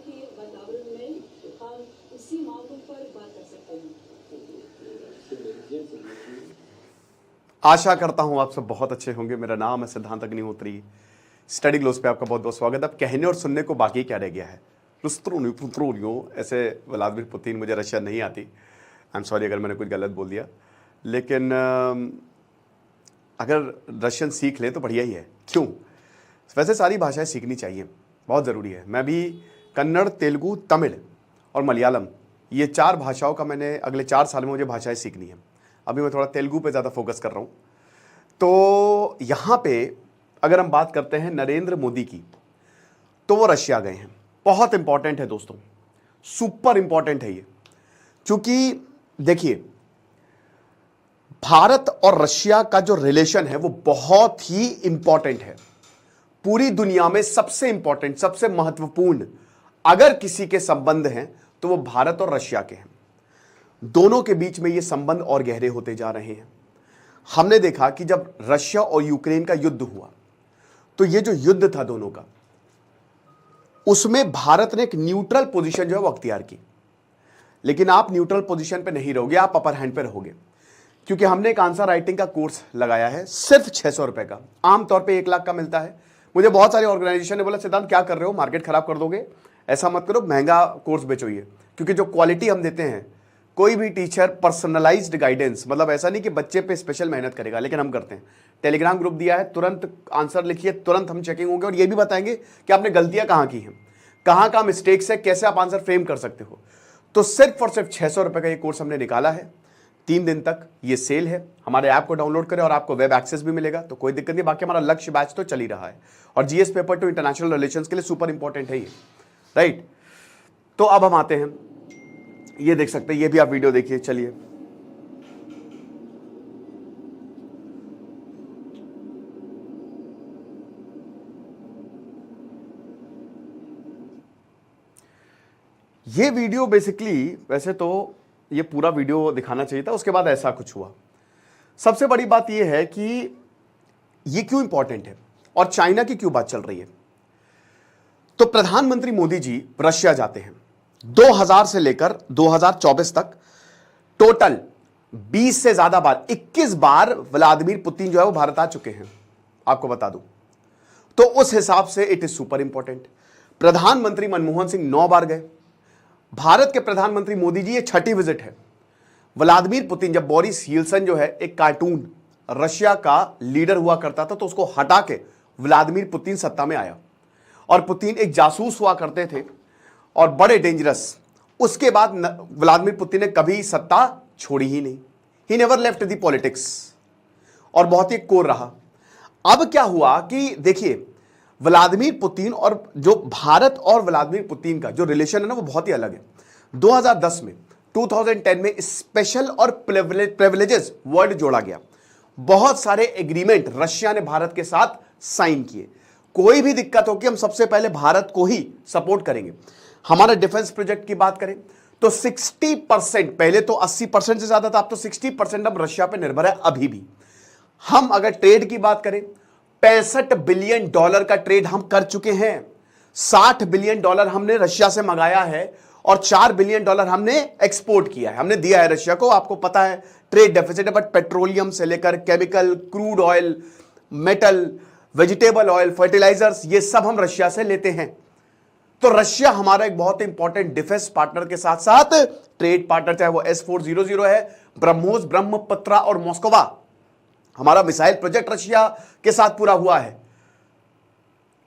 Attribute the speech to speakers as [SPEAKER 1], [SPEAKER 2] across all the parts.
[SPEAKER 1] के वातावरण में हम इसी मौके पर बात कर सकते हैं।
[SPEAKER 2] आशा करता हूं आप सब बहुत अच्छे होंगे। मेरा नाम है सिद्धांत अग्निहोत्री। स्टडी ग्लोस पे आपका बहुत बहुत स्वागत। अब कहने और सुनने को बाकी क्या रह गया है। रुस्त्रोनियो ऐसे व्लादिमीर पुतिन, मुझे रशिया नहीं आती, आई एम सॉरी अगर मैंने कुछ गलत बोल दिया, लेकिन अगर रशियन सीख लें तो बढ़िया ही है। क्यों? वैसे सारी भाषाएं सीखनी चाहिए, बहुत ज़रूरी है। मैं भी कन्नड़, तेलुगु, तमिल और मलयालम, ये 4 भाषाओं का मैंने अगले 4 साल में मुझे भाषाएं सीखनी है। अभी मैं थोड़ा तेलुगु पे ज़्यादा फोकस कर रहा हूँ। तो यहाँ पे अगर हम बात करते हैं नरेंद्र मोदी की, तो वो रशिया गए हैं। बहुत इंपॉर्टेंट है दोस्तों, सुपर इंपॉर्टेंट है ये, क्योंकि देखिए भारत और रशिया का जो रिलेशन है वो बहुत ही इंपॉर्टेंट है। पूरी दुनिया में सबसे इंपॉर्टेंट, सबसे महत्वपूर्ण अगर किसी के संबंध हैं तो वो भारत और रशिया के हैं। दोनों के बीच में ये संबंध और गहरे होते जा रहे हैं। हमने देखा कि जब रशिया और यूक्रेन का युद्ध हुआ तो ये जो युद्ध था दोनों का, उसमें भारत ने एक न्यूट्रल पोजीशन जो है वो अख्तियार की। लेकिन आप न्यूट्रल पोजीशन पे नहीं रहोगे, आप अपर हैंड पे रहोगे, क्योंकि हमने एक आंसर राइटिंग का कोर्स लगाया है सिर्फ 600 रुपए का। आमतौर पे 1 लाख का मिलता है। मुझे बहुत सारे ऑर्गेनाइजेशन ने बोला सिद्धांत क्या कर रहे हो, मार्केट खराब कर दोगे, ऐसा मत करो, महंगा कोर्स बेचो ये। क्योंकि जो क्वालिटी हम देते हैं, कोई भी टीचर पर्सनलाइज्ड गाइडेंस, मतलब ऐसा नहीं कि बच्चे पे स्पेशल मेहनत करेगा, लेकिन हम करते हैं। टेलीग्राम ग्रुप दिया है, तुरंत आंसर लिखिए, तुरंत हम चेकिंग होंगे और ये भी बताएंगे कि आपने गलतियां कहाँ की हैं, कहाँ कहाँ मिस्टेक्स है, कैसे आप आंसर फ्रेम कर सकते हो। तो सिर्फ और सिर्फ 600 रुपए का ये कोर्स हमने निकाला है। 3 दिन तक ये सेल है। हमारे ऐप को डाउनलोड करें और आपको वेब एक्सेस भी मिलेगा, तो कोई दिक्कत नहीं। बाकी हमारा लक्ष्य बैच तो चल ही रहा है और GS paper two international relations के लिए सुपर इंपॉर्टेंट है ये, राइट। तो अब हम आते हैं, ये देख सकते हैं, ये भी आप वीडियो देखिए। चलिए, ये वीडियो बेसिकली, वैसे तो ये पूरा वीडियो दिखाना चाहिए था, उसके बाद ऐसा कुछ हुआ। सबसे बड़ी बात ये है कि ये क्यों इंपॉर्टेंट है और चाइना की क्यों बात चल रही है। तो प्रधानमंत्री मोदी जी रशिया जाते हैं 2000 से लेकर 2024 तक टोटल 20 से ज्यादा बार, 21 बार व्लादिमीर पुतिन जो है वो भारत आ चुके हैं, आपको बता दूं। तो उस हिसाब से इट इज सुपर इंपॉर्टेंट। प्रधानमंत्री मनमोहन सिंह 9 बार गए। भारत के प्रधानमंत्री मोदी जी ये 6ठी विजिट है। व्लादिमीर पुतिन, जब बोरिस येल्सिन जो है एक कार्टून रशिया का लीडर हुआ करता था, तो उसको हटा के व्लादिमीर पुतिन सत्ता में आया और पुतिन एक जासूस हुआ करते थे और बड़े डेंजरस। उसके बाद व्लादिमीर पुतिन ने कभी सत्ता छोड़ी ही नहीं, he never left the politics, और बहुत ही कोर रहा। अब क्या हुआ कि देखिए व्लादिमीर पुतिन और जो भारत और व्लादिमीर पुतिन का जो रिलेशन है ना, वो बहुत ही अलग है। 2010 में 2010 में स्पेशल और प्रिविलेजेस वर्ड जोड़ा गया। बहुत सारे एग्रीमेंट रशिया ने भारत के साथ साइन किए। कोई भी दिक्कत हो कि हम सबसे पहले भारत को ही सपोर्ट करेंगे। हमारा डिफेंस प्रोजेक्ट की बात करें तो 60%, पहले तो 80% से ज्यादा था, अब तो 60% हम रशिया पे निर्भर है अभी भी। हम अगर ट्रेड की बात करें, $65 बिलियन का ट्रेड हम कर चुके हैं। $60 बिलियन हमने रशिया से मंगाया है और $4 बिलियन हमने एक्सपोर्ट किया है, हमने दिया है रशिया को। आपको पता है ट्रेड डेफिसिट है, बट पेट्रोलियम से लेकर chemical, crude oil, metal, vegetable oil, fertilisers, ये सब हम रशिया से लेते हैं। तो रशिया हमारा एक बहुत इंपॉर्टेंट डिफेंस पार्टनर के साथ साथ ट्रेड पार्टनर, चाहे वो S-400 है, ब्रह्मोस, ब्रह्मपुत्रा और मॉस्कोवा। हमारा मिसाइल प्रोजेक्ट रशिया के साथ पूरा हुआ है,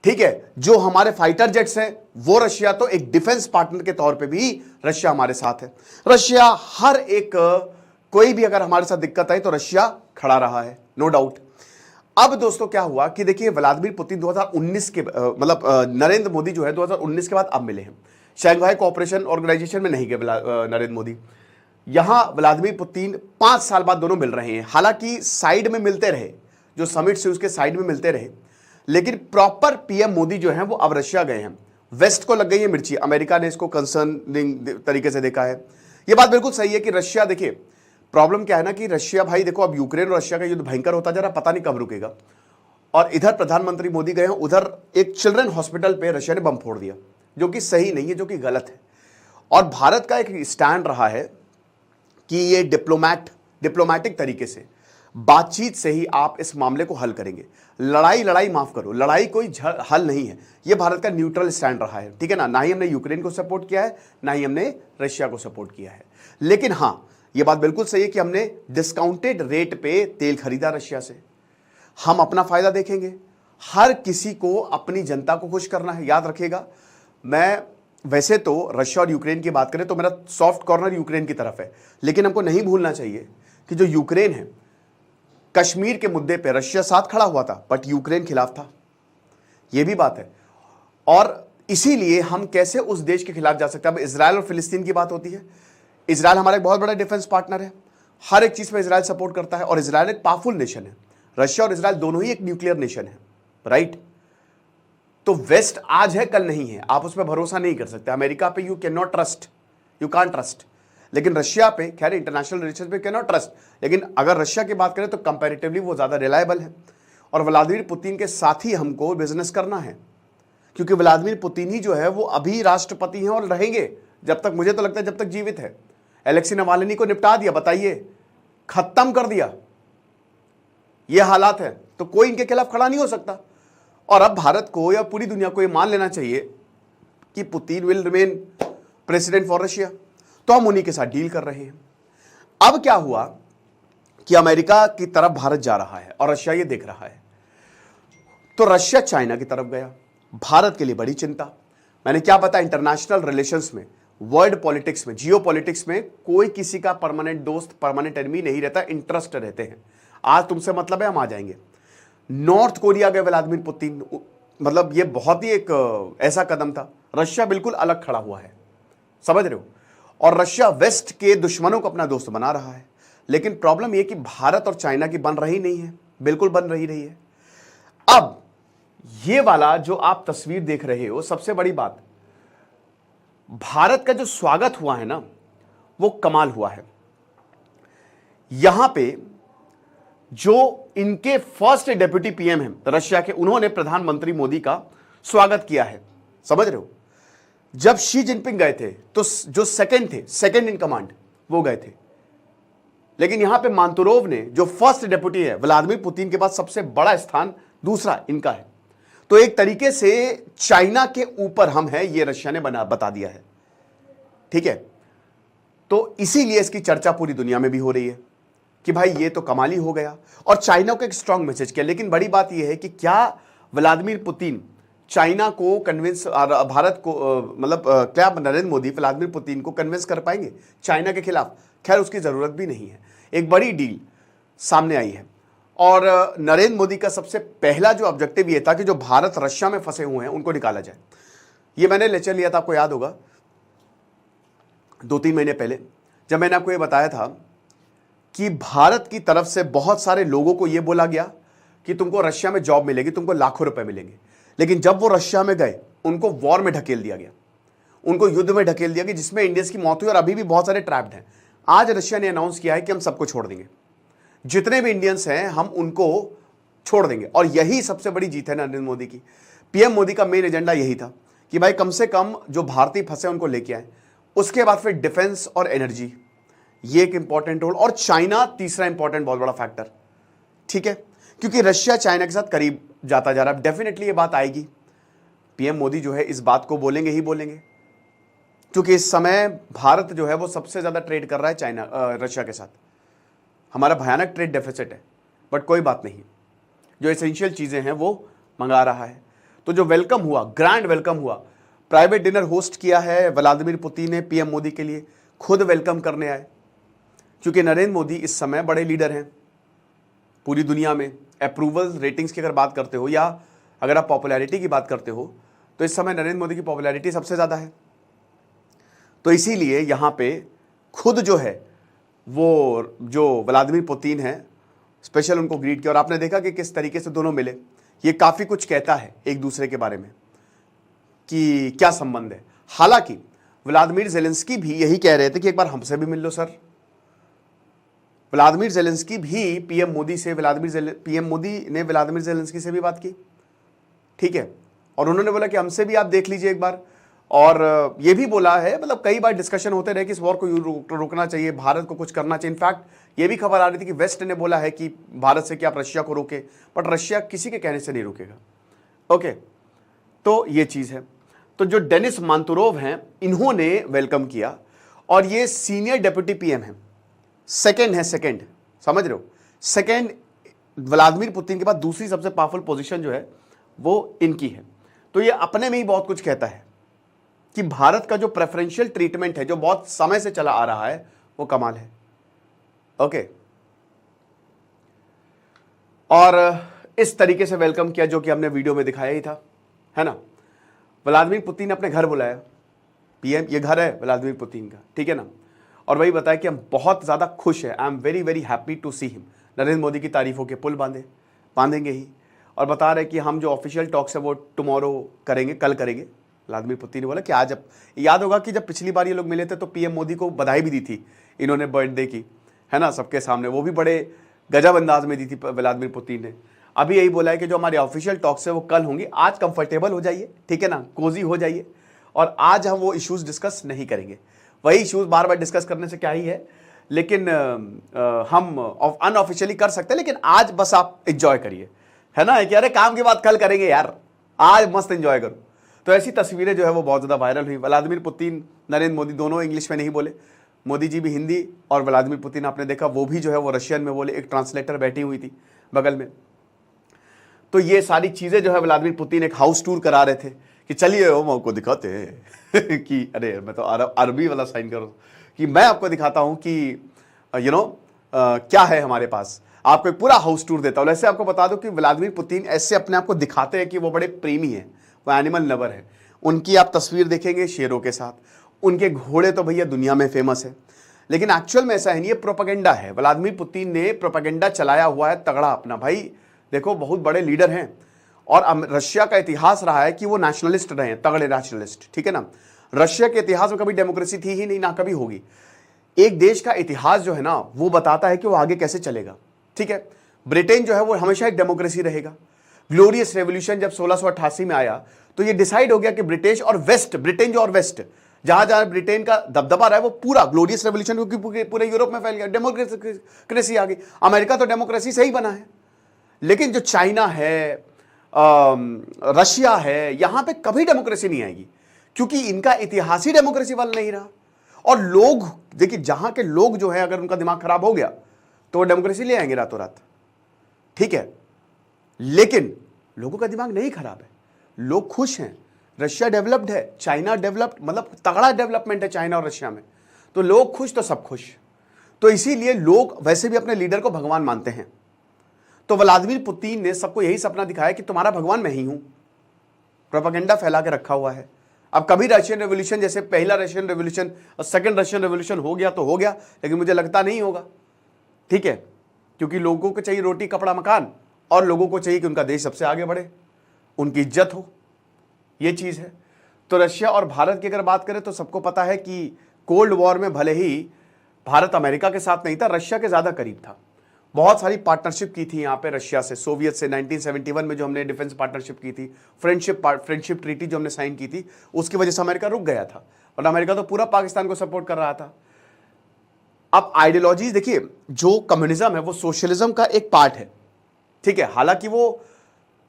[SPEAKER 2] ठीक है। जो हमारे फाइटर जेट्स हैं वो रशिया, तो एक डिफेंस पार्टनर के तौर पे भी रशिया हमारे साथ है। रशिया हर एक, कोई भी अगर हमारे साथ दिक्कत आई तो रशिया खड़ा रहा है, नो डाउट। अब दोस्तों क्या हुआ कि देखिए व्लादिमीर पुतिन 2019 के मतलब नरेंद्र मोदी जो है 2019 के बाद अब मिले हैं। शंघाई कोऑपरेशन ऑर्गेनाइजेशन में नहीं गए नरेंद्र मोदी। यहां व्लादिमीर पुतिन 5 साल बाद दोनों मिल रहे हैं। हालांकि साइड में मिलते रहे, जो समिट से उसके साइड में मिलते रहे, लेकिन प्रॉपर पीएम मोदी जो है वो अब रशिया गए हैं। वेस्ट को लग गई है मिर्ची, अमेरिका ने इसको कंसर्निंग तरीके से देखा है। ये बात बिल्कुल सही है कि रशिया, देखिए प्रॉब्लम क्या है ना कि रशिया, भाई देखो अब यूक्रेन और रशिया का युद्ध भयंकर होता जा रहा, पता नहीं कब रुकेगा। और इधर प्रधानमंत्री मोदी गए हैं, उधर एक चिल्ड्रन हॉस्पिटल पे रशिया ने बम फोड़ दिया, जो कि सही नहीं है, जो कि गलत है। और भारत का एक स्टैंड रहा है कि ये डिप्लोमैटिक तरीके से बातचीत से ही आप इस मामले को हल करेंगे। लड़ाई माफ करो, लड़ाई कोई हल नहीं है। ये भारत का न्यूट्रल स्टैंड रहा है, ठीक है ना। ना ही हमने यूक्रेन को सपोर्ट किया है, ना ही हमने रशिया को सपोर्ट किया है। लेकिन हां, ये बात बिल्कुल सही है कि हमने डिस्काउंटेड रेट पे तेल खरीदा रशिया से। हम अपना फायदा देखेंगे। हर किसी को अपनी जनता को खुश करना है। याद रखिएगा, मैं वैसे तो रशिया और यूक्रेन की बात करें तो मेरा सॉफ्ट कॉर्नर यूक्रेन की तरफ है, लेकिन हमको नहीं भूलना चाहिए कि जो यूक्रेन है, कश्मीर के मुद्दे पे रशिया साथ खड़ा हुआ था, बट यूक्रेन खिलाफ था। यह भी बात है। और इसीलिए हम कैसे उस देश के खिलाफ जा सकते हैं। अब इजराइल और फिलिस्तीन की बात होती है। इजराइल हमारा एक बहुत बड़ा डिफेंस पार्टनर है, हर एक चीज में इजराइल सपोर्ट करता है, और इजराइल एक पावरफुल नेशन है। रशिया और इजराइल दोनों ही एक न्यूक्लियर नेशन है, राइट। तो वेस्ट आज है, कल नहीं है, आप उस पर भरोसा नहीं कर सकते। अमेरिका पे you can not trust, you can't trust, लेकिन रशिया पे, खैर इंटरनेशनल रिलेशन पे कैन नॉट ट्रस्ट, लेकिन अगर रशिया की बात करें तो कंपैरेटिवली वो ज्यादा रिलायबल है। और व्लादिमीर पुतिन के साथ ही हमको बिजनेस करना है, क्योंकि व्लादिमीर पुतिन ही जो है वो अभी राष्ट्रपति हैं और रहेंगे जब तक, मुझे तो लगता है जब तक जीवित है। एलेक्सी नवाल्नी को निपटा दिया, बताइए, खत्म कर दिया। ये हालात है, तो कोई इनके खिलाफ खड़ा नहीं हो सकता। और अब भारत को या पूरी दुनिया को ये मान लेना चाहिए कि Putin will remain president for Russia, तो हम उन्हीं के साथ डील कर रहे हैं। अब क्या हुआ कि अमेरिका की तरफ भारत जा रहा है और रशिया ये देख रहा है, तो रशिया चाइना की तरफ गया। भारत के लिए बड़ी चिंता। मैंने क्या बताया, इंटरनेशनल रिलेशंस में, वर्ल्ड पॉलिटिक्स में, जियो पॉलिटिक्स में कोई किसी का परमानेंट दोस्त, परमानेंट एनिमी नहीं रहता, इंटरेस्ट रहते हैं। आज तुमसे मतलब है, हम आ जाएंगे। नॉर्थ कोरिया गए व्लादिमीर पुतिन, मतलब ये बहुत ही एक ऐसा कदम था। रशिया बिल्कुल अलग खड़ा हुआ है, समझ रहे हो। और रशिया वेस्ट के दुश्मनों को अपना दोस्त बना रहा है। लेकिन प्रॉब्लम यह कि भारत और चाइना की बन रही नहीं है, बिल्कुल बन रही है। अब ये वाला जो आप तस्वीर देख रहे हो, सबसे बड़ी बात, भारत का जो स्वागत हुआ है ना, वो कमाल हुआ है। यहां पे जो इनके फर्स्ट डेप्यूटी पीएम हैं रशिया के, उन्होंने प्रधानमंत्री मोदी का स्वागत किया है, समझ रहे हो। जब शी जिनपिंग गए थे तो जो सेकंड थे, सेकंड इन कमांड, वो गए थे। लेकिन यहां पे मांतुरोव ने, जो फर्स्ट डेप्यूटी है, व्लादिमीर पुतिन के पास सबसे बड़ा स्थान दूसरा इनका है। तो एक तरीके से चाइना के ऊपर हम हैं, ये रशिया ने बता दिया है, ठीक है। तो इसीलिए इसकी चर्चा पूरी दुनिया में भी हो रही है कि भाई ये तो कमाल ही हो गया, और चाइना को एक स्ट्रांग मैसेज किया। लेकिन बड़ी बात यह है कि क्या व्लादिमीर पुतिन चाइना को कन्विंस, भारत को, मतलब क्या नरेंद्र मोदी व्लादिमीर पुतिन को कन्विंस कर पाएंगे चाइना के खिलाफ? खैर उसकी जरूरत भी नहीं है। एक बड़ी डील सामने आई है, और नरेंद्र मोदी का सबसे पहला जो ऑब्जेक्टिव ये था कि जो भारत रशिया में फंसे हुए हैं उनको निकाला जाए। ये मैंने लेक्चर लिया था, आपको याद होगा, 2-3 महीने पहले, जब मैंने आपको ये बताया था कि भारत की तरफ से बहुत सारे लोगों को यह बोला गया कि तुमको रशिया में जॉब मिलेगी, तुमको लाखों रुपए मिलेंगे। लेकिन जब वो रशिया में गए, उनको वॉर में ढकेल दिया गया, उनको युद्ध में ढकेल दिया गया, जिसमें इंडियंस की मौत हुई, और अभी भी बहुत सारे ट्रैप्ड हैं। आज रशिया ने अनाउंस किया है कि हम सबको छोड़ देंगे, जितने भी इंडियंस हैं हम उनको छोड़ देंगे। और यही सबसे बड़ी जीत है नरेंद्र मोदी की। पीएम मोदी का मेन एजेंडा यही था कि भाई कम से कम जो भारतीय फंसे उनको लेके आए। उसके बाद फिर डिफेंस और एनर्जी, ये एक इंपॉर्टेंट रोल, और चाइना तीसरा इंपॉर्टेंट बहुत बड़ा फैक्टर, ठीक है, क्योंकि रशिया चाइना के साथ करीब जाता जा रहा है। डेफिनेटली ये बात आएगी, पीएम मोदी जो है इस बात को बोलेंगे ही बोलेंगे, क्योंकि इस समय भारत जो है वो सबसे ज्यादा ट्रेड कर रहा है चाइना, रशिया के साथ। हमारा भयानक ट्रेड डेफिसिट है, बट कोई बात नहीं, जो एसेंशियल चीजें हैं वो मंगा रहा है। तो जो वेलकम हुआ, ग्रैंड वेलकम हुआ, प्राइवेट डिनर होस्ट किया है व्लादिमीर पुतिन ने पीएम मोदी के लिए, खुद वेलकम करने आए, क्योंकि नरेंद्र मोदी इस समय बड़े लीडर हैं पूरी दुनिया में। अप्रूवल रेटिंग्स की अगर बात करते हो, या अगर आप पॉपुलैरिटी की बात करते हो, तो इस समय नरेंद्र मोदी की पॉपुलैरिटी सबसे ज़्यादा है। तो इसीलिए यहाँ पे खुद जो है वो जो व्लादिमीर पुतिन है, स्पेशल उनको ग्रीट किया। और आपने देखा कि किस तरीके से दोनों मिले। ये काफ़ी कुछ कहता है एक दूसरे के बारे में कि क्या संबंध है। हालांकि व्लादिमीर ज़ेलेंस्की भी यही कह रहे थे कि एक बार हमसे भी मिल लो सर। व्लादिमीर ज़ेलेंस्की भी पीएम मोदी ने व्लादिमीर ज़ेलेंस्की से भी बात की, ठीक है, और उन्होंने बोला कि हमसे भी आप देख लीजिए एक बार, और ये भी बोला है, मतलब कई बार डिस्कशन होते रहे कि इस वॉर को रोकना चाहिए, भारत को कुछ करना चाहिए। इनफैक्ट ये भी खबर आ रही थी कि वेस्ट ने बोला है कि भारत से कि आप रशिया को रोके, बट रशिया किसी के कहने से नहीं रुकेगा। ओके, तो ये चीज है। तो जो डेनिस मांतुरोव हैं, इन्होंने वेलकम किया, और ये सीनियर डेप्यूटी पीएम है, सेकंड, समझ रहे हो, सेकंड व्लादिमीर पुतिन के बाद दूसरी सबसे पावरफुल पोजीशन जो है वो इनकी है। तो ये अपने में ही बहुत कुछ कहता है कि भारत का जो प्रेफरेंशियल ट्रीटमेंट है, जो बहुत समय से चला आ रहा है, वो कमाल है। ओके, और इस तरीके से वेलकम किया जो कि हमने वीडियो में दिखाया ही था, है ना। व्लादिमीर पुतिन ने अपने घर बुलाया, पीएम, ये घर है व्लादिमीर पुतिन का, ठीक है ना, और वही बताया कि हम बहुत ज़्यादा खुश हैं, I am very very happy to see him. Narendra Modi की तारीफों के पुल बांधेंगे ही, और बता रहे कि हम जो ऑफिशियल टॉक्स है वो टुमारो करेंगे, कल करेंगे। व्लादिमीर पुतिन ने बोला कि आज, याद होगा कि जब पिछली बार ये लोग मिले थे तो पीएम मोदी को बधाई भी दी थी इन्होंने बर्थडे की, है ना, सबके सामने, वो भी बड़े गजब अंदाज में दी थी व्लादिमीर पुतिन ने। अभी यही बोला है कि जो हमारे ऑफिशियल टॉक्स है वो कल होंगी, आज कंफर्टेबल हो जाइए, ठीक है ना, कोजी हो जाइए, और आज हम वो इश्यूज डिस्कस नहीं करेंगे। वही इश्यूज बार बार डिस्कस करने से क्या ही है, लेकिन हम अनऑफिशियली कर सकते हैं, लेकिन आज बस आप एंजॉय करिए, है ना, कि अरे काम की बात कल करेंगे यार, आज मस्त एंजॉय करो। तो ऐसी तस्वीरें जो है वो बहुत ज़्यादा वायरल हुई। व्लादिमीर पुतिन, नरेंद्र मोदी दोनों इंग्लिश में नहीं बोले, मोदी जी भी हिंदी, और व्लादिमीर पुतिन आपने देखा वो भी जो है वो रशियन में बोले, एक ट्रांसलेटर बैठी हुई थी बगल में। तो ये सारी चीज़ें जो है व्लादिमीर पुतिन एक हाउस टूर करा रहे थे कि चलिए हम आपको दिखाते हैं कि अरे मैं तो अरबी वाला साइन करो, कि मैं आपको दिखाता हूँ कि यू नो क्या है हमारे पास, आपको एक पूरा हाउस टूर देता हूँ। ऐसे आपको बता दो कि व्लादिमीर पुतिन ऐसे अपने आप को दिखाते हैं कि वो बड़े प्रेमी हैं, वो एनिमल लवर है। उनकी आप तस्वीर देखेंगे शेरों के साथ, उनके घोड़े तो भैया दुनिया में फेमस है, लेकिन एक्चुअल में ऐसा है नहीं, ये प्रोपेगेंडा है। व्लादिमीर पुतिन ने प्रोपेगेंडा चलाया हुआ है तगड़ा अपना। भाई देखो, बहुत बड़े लीडर हैं, और रशिया का इतिहास रहा है कि वो नेशनलिस्ट रहे हैं, तगड़े नेशनलिस्ट, ठीक है ना। रशिया के इतिहास में कभी डेमोक्रेसी थी ही नहीं, ना कभी होगी। एक देश का इतिहास जो है ना वो बताता है कि वो आगे कैसे चलेगा, ठीक है। ब्रिटेन जो है वो हमेशा एक डेमोक्रेसी रहेगा। ग्लोरियस रेवोल्यूशन जब 1688 में आया तो ये डिसाइड हो गया कि ब्रिटिश और वेस्ट, ब्रिटेन जो और वेस्ट, जहां जहां ब्रिटेन का दबदबा रहा है वो पूरा ग्लोरियस रेवोल्यूशन, क्योंकि पूरे यूरोप में फैल गया, डेमोक्रेसी आ गई। अमेरिका तो डेमोक्रेसी से ही बना है, लेकिन जो चाइना है, रशिया है, यहां पे कभी डेमोक्रेसी नहीं आएगी, क्योंकि इनका इतिहास ही डेमोक्रेसी वाला नहीं रहा। और लोग देखिए, जहां के लोग जो है अगर उनका दिमाग खराब हो गया तो वो डेमोक्रेसी ले आएंगे रातों रात, ठीक है। लेकिन लोगों का दिमाग नहीं खराब है, लोग खुश हैं। रशिया डेवलप्ड है, चाइना डेवलप्ड, मतलब तगड़ा डेवलपमेंट है चाइना और रशिया में, तो लोग खुश तो सब खुश। तो इसीलिए लोग वैसे भी अपने लीडर को भगवान मानते हैं। तो व्लादिमीर पुतिन ने सबको यही सपना दिखाया कि तुम्हारा भगवान मैं ही हूं, प्रोपेगेंडा फैला के रखा हुआ है। अब कभी रशियन रेवोल्यूशन, जैसे पहला रशियन रेवोल्यूशन और सेकंड रशियन रेवोल्यूशन हो गया तो हो गया, लेकिन मुझे लगता नहीं होगा, ठीक है, क्योंकि लोगों को चाहिए रोटी कपड़ा मकान, और लोगों को चाहिए कि उनका देश सबसे आगे बढ़े, उनकी इज्जत हो, ये चीज़ है। तो रशिया और भारत की अगर बात करें तो सबको पता है कि कोल्ड वॉर में भले ही भारत अमेरिका के साथ नहीं था, रशिया के ज़्यादा करीब था। बहुत सारी पार्टनरशिप की थी यहाँ पे रशिया से, सोवियत से 1971 में जो हमने डिफेंस पार्टनरशिप की थी, फ्रेंडशिप ट्रीटी जो हमने साइन की थी, उसकी वजह से अमेरिका रुक गया था, और अमेरिका तो पूरा पाकिस्तान को सपोर्ट कर रहा था। अब आइडियोलॉजी देखिए, जो कम्युनिज्म है वो सोशलिज्म का एक पार्ट है, ठीक है। हालांकि वो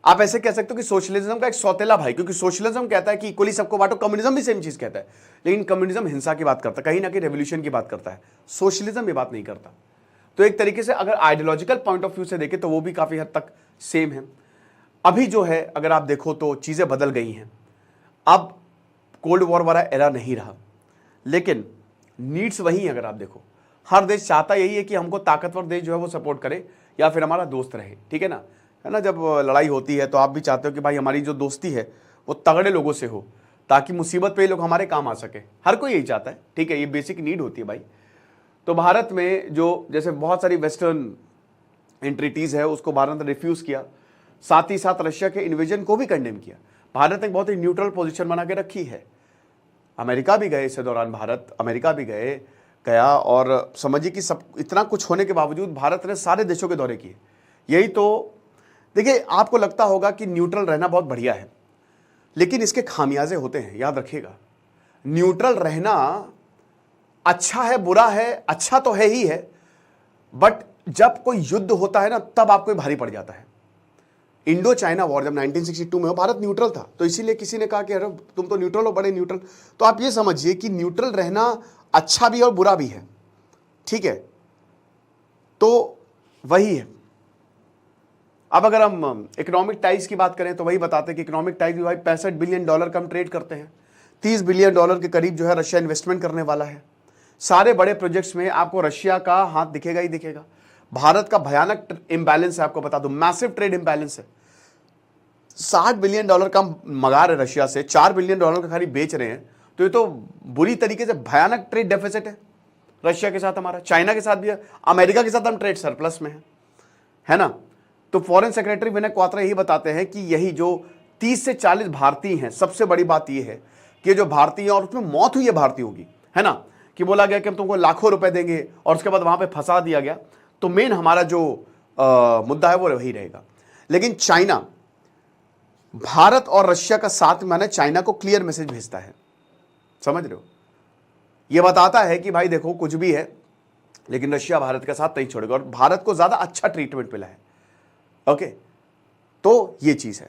[SPEAKER 2] आप ऐसे कह सकते हो कि सोशलिज्म का एक सौतेला भाई, क्योंकि सोशलिज्म कहता है कि इक्वली सबको बांटो, कम्युनिज्म भी सेम चीज कहता है, लेकिन कम्युनिज्म हिंसा की बात करता है, कहीं ना कहीं रेवोल्यूशन की बात करता है, सोशलिज्म ये बात नहीं करता। तो एक तरीके से अगर आइडियोलॉजिकल पॉइंट ऑफ व्यू से देखें तो वो भी काफी हद तक सेम है। अभी जो है अगर आप देखो तो चीजें बदल गई हैं, अब कोल्ड वॉर वाला एरा नहीं रहा, लेकिन नीड्स वही है। अगर आप देखो, हर देश चाहता यही है कि हमको ताकतवर देश जो है वो सपोर्ट करे या फिर हमारा दोस्त रहे, ठीक है ना, है ना। जब लड़ाई होती है तो आप भी चाहते हो कि भाई हमारी जो दोस्ती है वो तगड़े लोगों से हो, ताकि मुसीबत पे ये लोग हमारे काम आ सके। हर कोई यही चाहता है, ठीक है, ये बेसिक नीड होती है भाई। तो भारत में जो जैसे बहुत सारी वेस्टर्न एंट्रिटीज है उसको भारत ने रिफ्यूज किया, साथ ही साथ रशिया के इन्वेजन को भी कंडेम किया। भारत ने बहुत ही न्यूट्रल पोजीशन बना के रखी है। अमेरिका भी गए इस दौरान, भारत अमेरिका भी गया, और समझिए कि सब इतना कुछ होने के बावजूद भारत ने सारे देशों के दौरे किए। यही तो देखिए, आपको लगता होगा कि न्यूट्रल रहना बहुत बढ़िया है, लेकिन इसके खामियाजे होते हैं, याद रखिएगा। न्यूट्रल रहना अच्छा है बुरा है, अच्छा तो है ही है, बट जब कोई युद्ध होता है ना तब आपको भारी पड़ जाता है। इंडो चाइना वॉर जब 1962 में हो, भारत न्यूट्रल था, तो इसीलिए किसी ने कहा कि अरे तुम तो न्यूट्रल हो, बड़े न्यूट्रल। तो आप ये समझिए कि न्यूट्रल रहना अच्छा भी है और बुरा भी है, ठीक है। तो वही है। अब अगर हम इकोनॉमिक टाइज की बात करें तो वही बताते हैं कि इकोनॉमिक टाइज भी भाई $65 बिलियन का हम ट्रेड करते हैं। $30 बिलियन के करीब जो है रशिया इन्वेस्टमेंट करने वाला है। सारे बड़े प्रोजेक्ट्स में आपको रशिया का हाथ दिखेगा ही दिखेगा। भारत का भयानक इंबैलेंस है, आपको बता दूं, मैसिव ट्रेड इंबैलेंस है। $60 बिलियन का मंगा रहे रशिया से, $4 बिलियन का खाली बेच रहे हैं, तो ये तो बुरी तरीके से भयानक ट्रेड डेफिसिट है रशिया के साथ हमारा, चाइना के साथ भी है, अमेरिका के साथ हम ट्रेड सरप्लस में है ना। तो फॉरेन सेक्रेटरी विनय क्वात्रा यही बताते हैं कि यही जो 30 से 40 भारतीय हैं, सबसे बड़ी बात यह है कि जो भारतीय और उसमें मौत हुई है भारतीयों की, है ना, कि बोला गया कि हम तुमको लाखों रुपए देंगे और उसके बाद वहां पे फंसा दिया गया। तो मेन हमारा जो मुद्दा है वो वही रहेगा। लेकिन चाइना भारत और रशिया का साथ माने चाइना को क्लियर मैसेज भेजता है, समझ रहे हो। ये बताता है कि भाई देखो कुछ भी है लेकिन रशिया भारत के साथ नहीं छोड़ेगा और भारत को ज्यादा अच्छा ट्रीटमेंट मिला है। ओके, तो ये चीज है।